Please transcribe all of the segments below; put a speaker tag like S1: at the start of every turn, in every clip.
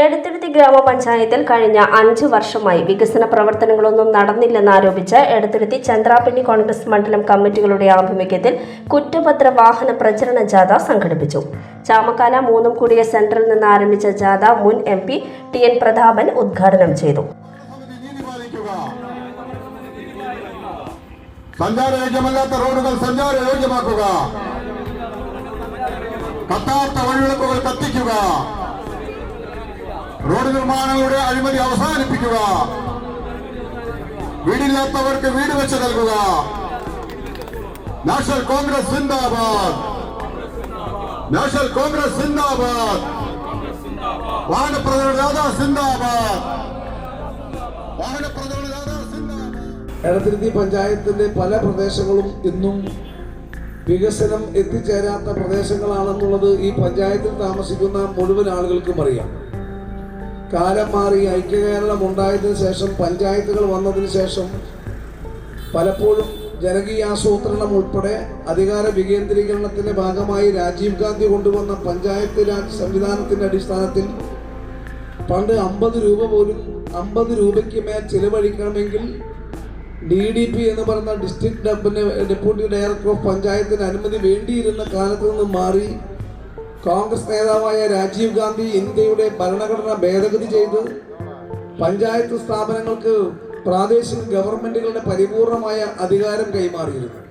S1: എടത്തിരുത്തി ഗ്രാമപഞ്ചായത്തിൽ കഴിഞ്ഞ 5 വർഷമായി വികസന പ്രവർത്തനങ്ങളൊന്നും നടന്നില്ലെന്നാരോപിച്ച് എടത്തിരുത്തി ചന്ദ്രാപിന്നി കോൺഗ്രസ് മണ്ഡലം കമ്മിറ്റികളുടെ ആഭിമുഖ്യത്തിൽ കുറ്റപത്ര വാഹന പ്രചരണ ജാഥ സംഘടിപ്പിച്ചു. ചാമക്കാല മൂന്നുംകുടിയ സെന്ററിൽ നിന്ന് ആരംഭിച്ച ജാഥ മുൻ MP TN പ്രതാപൻ ഉദ്ഘാടനം ചെയ്തു.
S2: സഞ്ചാരയോഗ്യമല്ലാത്ത റോഡുകൾ സഞ്ചാരയോഗ്യമാക്കുക, കത്താത്ത വഴിവിളക്കുകൾ കത്തിക്കുക, റോഡ് നിർമ്മാണങ്ങളുടെ അഴിമതി അവസാനിപ്പിക്കുക, വീടില്ലാത്തവർക്ക് വീട് വെച്ച് നൽകുക. നാഷണൽ കോൺഗ്രസ് സിന്ദാബാദ്, നാഷണൽ കോൺഗ്രസ് സിന്ദാബാദ്, വാഹനപ്രതിനിധി സിന്ദാബാദ്, വാഹനപ്രതിനിധി സിന്ദാബാദ്.
S3: എടത്തിരുത്തി പഞ്ചായത്തിന്റെ പല പ്രദേശങ്ങളും ഇന്നും വികസനം എത്തിച്ചേരാത്ത പ്രദേശങ്ങളാണെന്നുള്ളത് ഈ പഞ്ചായത്തിൽ താമസിക്കുന്ന മുഴുവൻ ആളുകൾക്കും അറിയാം. കാലം മാറി ഐക്യകേരളം ഉണ്ടായതിനു ശേഷം, പഞ്ചായത്തുകൾ വന്നതിന് ശേഷം പലപ്പോഴും ജനകീയാസൂത്രണം ഉൾപ്പെടെ അധികാര വികേന്ദ്രീകരണത്തിന്റെ ഭാഗമായി രാജീവ് ഗാന്ധി കൊണ്ടുവന്ന പഞ്ചായത്ത് രാജ് സംവിധാനത്തിന്റെ അടിസ്ഥാനത്തിൽ പണ്ട് 50 രൂപ പോലും 50 രൂപയ്ക്ക് മേൽ ചിലവഴിക്കണമെങ്കിൽ DDP എന്ന് പറയുന്ന ഡിസ്ട്രിക്ട് ഡെപ്യൂട്ടി ഡയറക്ടർ ഓഫ് പഞ്ചായത്തിന് അനുമതി വേണ്ടിയിരുന്ന കാലത്ത് നിന്ന് മാറി കോൺഗ്രസ് നേതാവായ രാജീവ് ഗാന്ധി ഇന്ത്യയുടെ ഭരണഘടന ഭേദഗതി ചെയ്ത് പഞ്ചായത്ത് സ്ഥാപനങ്ങൾക്ക് പ്രാദേശിക ഗവൺമെന്റുകളുടെ പരിപൂർണമായ അധികാരം കൈമാറിയിരുന്നു.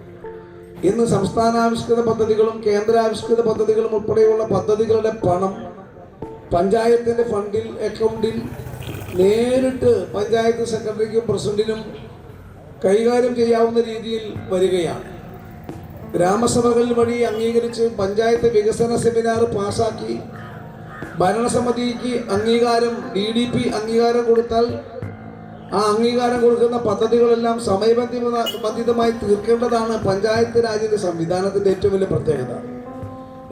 S3: ഇന്ന് സംസ്ഥാനാവിഷ്കൃത പദ്ധതികളും കേന്ദ്രാവിഷ്കൃത പദ്ധതികളും ഉൾപ്പെടെയുള്ള പദ്ധതികളുടെ പണം പഞ്ചായത്തിന്റെ ഫണ്ടിൽ അക്കൗണ്ടിൽ നേരിട്ട് പഞ്ചായത്ത് സെക്രട്ടറിക്കും പ്രസിഡന്റിനും കൈകാര്യം ചെയ്യാവുന്ന രീതിയിൽ വരികയാണ്. ഗ്രാമസഭകൾ വഴി അംഗീകരിച്ച് പഞ്ചായത്ത് വികസന സെമിനാർ പാസാക്കി ഭരണസമിതിക്ക് അംഗീകാരം DDP അംഗീകാരം കൊടുത്താൽ ആ അംഗീകാരം കൊടുക്കുന്ന പദ്ധതികളെല്ലാം സമയബന്ധിതമായി തീർക്കേണ്ടതാണ് പഞ്ചായത്ത് രാജിന്റെ സംവിധാനത്തിന്റെ ഏറ്റവും വലിയ പ്രത്യേകത.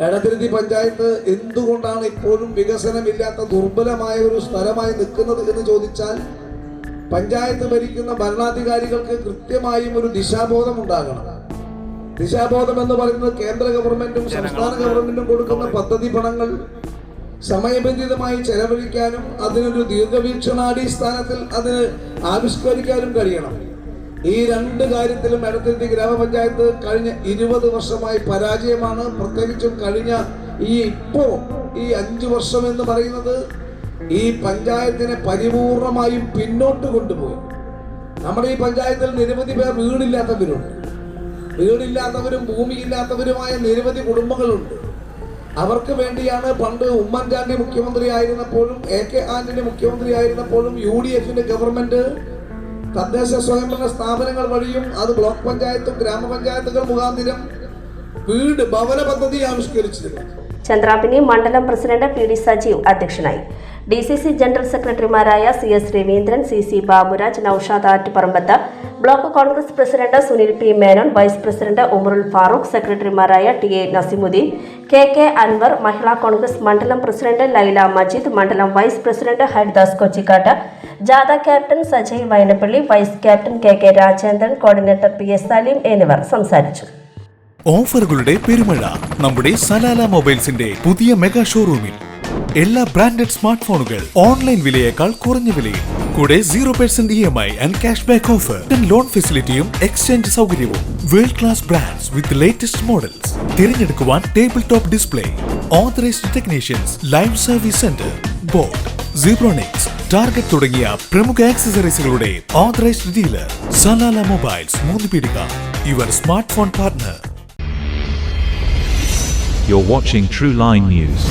S3: എടത്തിരുത്തി പഞ്ചായത്ത് എന്തുകൊണ്ടാണ് ഇപ്പോഴും വികസനമില്ലാത്ത ദുർബലമായ ഒരു സ്ഥലമായി നിൽക്കുന്നത് എന്ന് ചോദിച്ചാൽ, പഞ്ചായത്ത് ഭരിക്കുന്ന ഭരണാധികാരികൾക്ക് കൃത്യമായും ഒരു ദിശാബോധം ഉണ്ടാകണം. ദിശാബോധം എന്ന് പറയുന്നത് കേന്ദ്ര ഗവൺമെന്റും സംസ്ഥാന ഗവൺമെന്റും കൊടുക്കുന്ന പദ്ധതി പണങ്ങൾ സമയബന്ധിതമായി ചെലവഴിക്കാനും അതിനൊരു ദീർഘവീക്ഷണാടിസ്ഥാനത്തിൽ അതിന് ആവിഷ്കരിക്കാനും കഴിയണം. ഈ 2 കാര്യത്തിലും എടത്തിരുത്തി ഗ്രാമപഞ്ചായത്ത് കഴിഞ്ഞ 20 വർഷമായി പരാജയമാണ്. പ്രത്യേകിച്ചും കഴിഞ്ഞ ഈ 5 വർഷം എന്ന് പറയുന്നത് ഈ പഞ്ചായത്തിനെ പരിപൂർണമായും പിന്നോട്ട് കൊണ്ടുപോയി. നമ്മുടെ ഈ പഞ്ചായത്തിൽ നിരവധി പേർ വീടില്ലാത്തവരുണ്ട്. വീടില്ലാത്തവരും ഭൂമിയില്ലാത്തവരുമായ നിരവധി കുടുംബങ്ങളുണ്ട്. അവർക്ക് വേണ്ടിയാണ് പണ്ട് ഉമ്മൻചാണ്ടി മുഖ്യമന്ത്രി ആയിരുന്നപ്പോഴും AK ആന്റണി മുഖ്യമന്ത്രി ആയിരുന്നപ്പോഴും UDFന്റെ ഗവൺമെന്റ് തദ്ദേശ സ്വയംഭരണ സ്ഥാപനങ്ങൾ വഴിയും അത് ബ്ലോക്ക് പഞ്ചായത്തും ഗ്രാമപഞ്ചായത്തുകൾ മുഖാന്തരം ഭവന പദ്ധതി ആവിഷ്കരിച്ചിരുന്നു.
S1: ചന്ദ്രാപിന്നി മണ്ഡലം പ്രസിഡന്റ് PD സജീവ് അധ്യക്ഷനായി. DCC ജനറൽ സെക്രട്ടറിമാരായ CS Raveendran, CC Baburaj, Naushad Attuparambath, block Congress president Sunil P Menon, vice president Umarul Farooq, സെക്രട്ടറിമാരായ TA നസിമുദ്ദീൻ, KK അൻവർ, മഹിളാ കോൺഗ്രസ് മണ്ഡലം പ്രസിഡന്റ് ലൈല മജീദ്, മണ്ഡലം വൈസ് പ്രസിഡന്റ് ഹരിദാസ് കൊച്ചിക്കാട്ട്, ജാഥ captain Sajay Vainappally, vice captain KK Rajendran, coordinator PS Saleem എന്നിവർ സംസാരിച്ചു.
S4: ഓഫറുകളുടെ പെരുമഴ നമ്മുടെ സലാല മൊബൈൽസിന്റെ പുതിയ മെഗാ ഷോറൂമിൽ. എല്ലാ ബ്രാൻഡഡ് സ്മാർട്ട് ഫോണുകൾ ഓൺലൈൻ വിലയേക്കാൾ കുറഞ്ഞ വിലയിൽ, കൂടെ 0% EMI and cash back offer, loan ഫെസിലിറ്റിയും എക്സ്ചേഞ്ച് സൗകര്യവും. World class brands with latest models. തിരഞ്ഞെടുക്കുവാൻ table top display, authorised technicians, live service centre, boAt, Zebronics, Target തുടങ്ങിയ പ്രമുഖ ആക്സസറീസുകളുടെ authorised dealer Salala mobiles, Moonnupeedika, your smart phone partner.
S5: You're watching True Line News.